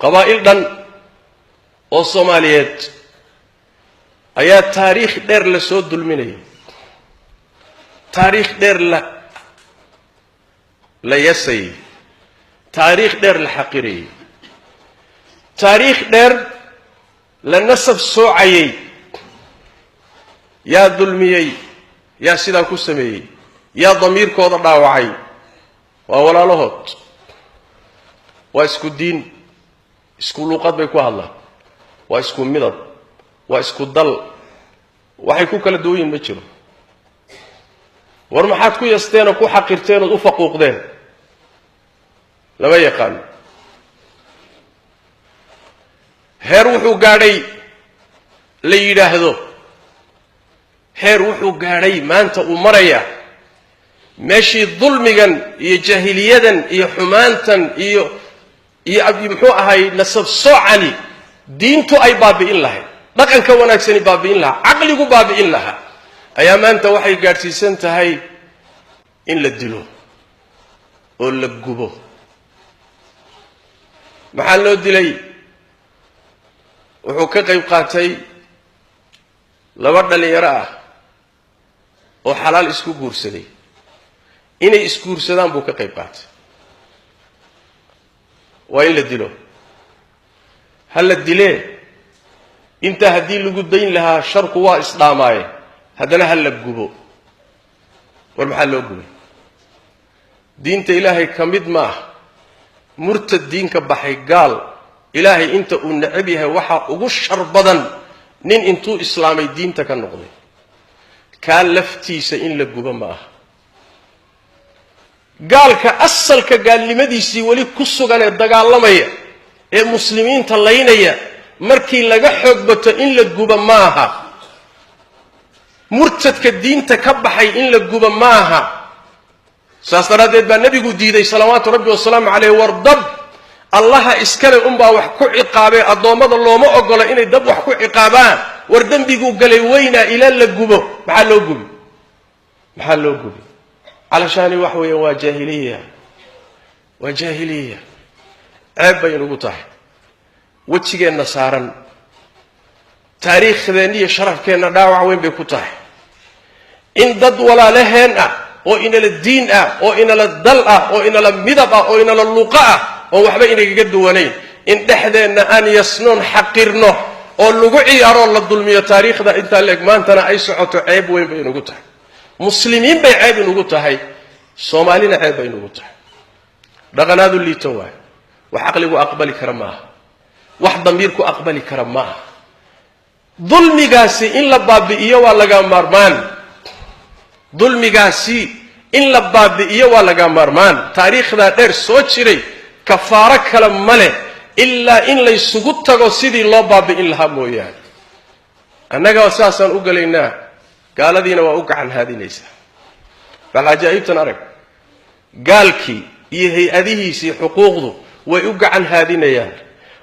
qabaa'il dhan oo Soomaaliyeed ayaa taariikh dheer la soo dulminayay, taariikh dheer la yasay, taariikh dheer la xaqirayay, taariikh dheer la nasab soocayay. yaa dulmiyey, yaa sidaa ku sameeyey, yaa damiirkooda dhaawacay. waa walaalahood, waa isku diin, isku luuqad bay ku hadlaan, waa isku midab, waa isku dal, waxay ku kala duwan yihiin ma jiro. war maxaad ku yasteen oo ku xaqirteen oo u faquuqdeen lama yaqaan. heer wuxuu gaadhay la yidhaahdo, heer wuxuu gaadhay maanta uu maraya meeshii dulmigan iyo jaahiliyadan iyo xumaantan iyo muxuu ahay nasab soocani diintu ay baabi'in lahayd, dhaqanka wanaagsani baabi'in lahaa, caqligu baabi'in lahaa, ayaa maanta waxay gaadhsiisan tahay in la dilo oo la gubo. maxaa loo dilay? wuxuu ka qayb qaatay laba dhalinyaro ah oo xalaal isku guursaday, inay isguursadaan buu ka qayb qaatay. waa in la dilo. ha la dilee, intaa haddii lagu dayn lahaa sharku waa isdhaamaaye, haddana ha la gubo. war maxaa loo gubay? diinta ilaahay ka mid ma ah. murtad diinka baxay, gaal ilaahay inta uu necab yahay waxaa ugu shar badan nin intuu islaamay diinta ka noqday. kaa laftiisa in la gubo ma aha. gaalka asalka gaalnimadiisii weli ku sugan ee dagaalamaya ee muslimiinta laynaya, markii laga xoog bato in la gubo ma aha. murtadka diinta ka baxay in la gubo ma aha. saas daraaddeed baa nebigu diiday salawaatu rabbi wasalaamu caleyh, war dab allaha iskale unbaa wax ku ciqaabee addoommada looma ogola inay dab wax ku ciqaabaan. war dembiguu galay weynaa ilaa la gubo. maxaa loo gubi? maxaa loo gubi? calashaani wax weeyaan waa jaahiliya, waa jaahiliya. ceeb bay inugu tahay, wejigeenna saaran, taariikhdeenna iyo sharafkeenna dhaawac weyn bay ku tahay in dad walaalaheen ah oo inala diin ah oo inala dal ah oo inala midab ah oo inala luqa ah oo waxba inagaga duwanayn, in dhexdeenna aan yasnoon xaqirno oo lagu ciyaaroo la dulmiyo taariikhda intaa leeg maantana ay socoto. ceeb weyn bay inugu tahay. muslimiin bay ceeb inugu tahay, soomaalina ceeb bay inugu tahay. dhaqanaadu liito waayo, wax caqligu aqbali kara maaha, wax damiirku aqbali kara maaha. dulmigaasi in la baabi'iyo waa laga maarmaan. dulmigaasi in la baabi'iyo waa laga maarmaan. taariikhdaa dheer soo jiray, kafaaro kale ma leh ilaa in laysugu tago sidii loo baabi'in lahaa mooyaane. annaga saasaan u galaynaa, gaaladiina waa u gacan haadinaysaa. bal cajaa'ibtan arag, gaalkii iyo hay-adihiisii xuquuqdu way u gacan haadinayaan.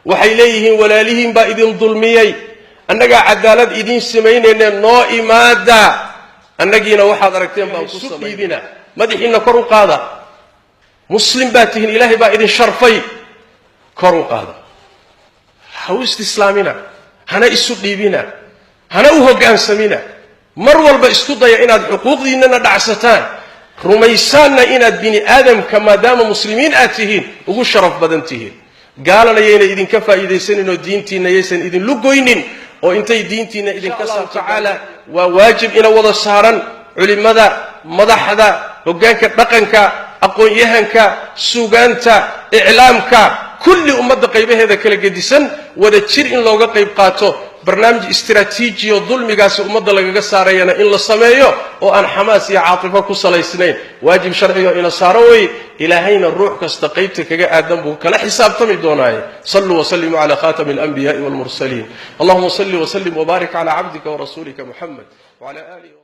waxay leeyihiin walaalihiin baa idin dulmiyey, annagaa cadaalad idiin samaynayne noo imaada. annagiina waxaad aragteen baan ku samaynayna. madaxiina kor u qaada. muslim baa tihiin, ilaahay baa idin sharfay, kor u qaada. ha u istislaamina, hana isu dhiibina, hana u hoggaansamina. mar walba isku daya inaad xuquuqdiinnana dhacsataan, rumaysaanna inaad bini aadamka maadaama muslimiin aad tihiin ugu sharaf badan tihiin. gaalana yayna idinka faa'iidaysanin oo diintiinna yaysan idinlu goynin oo intay diintiinna idinka saarto. tacaala waa waajib ina wada saaran culimmada, madaxda, hoggaanka dhaqanka, aqoon-yahanka, suugaanta, iclaamka, kulli ummadda qaybaheeda kala gedisan wada jir in looga qayb qaato. barnaamij istiraatiiji oo dulmigaasi ummadda lagaga saarayana in la sameeyo oo aan xamaas iyo caatifo ku salaysnayn. waajib sharciyo ina saaro wey. ilaahayna ruux kasta qaybta kaga aadan buu kala xisaabtami doonaaye. saluu wasallimuu calaa khaatami alanbiyaai walmursaliin. allahuma salli wasallim wabaarik calaa cabdika warasuulika muxamed wacala aalihi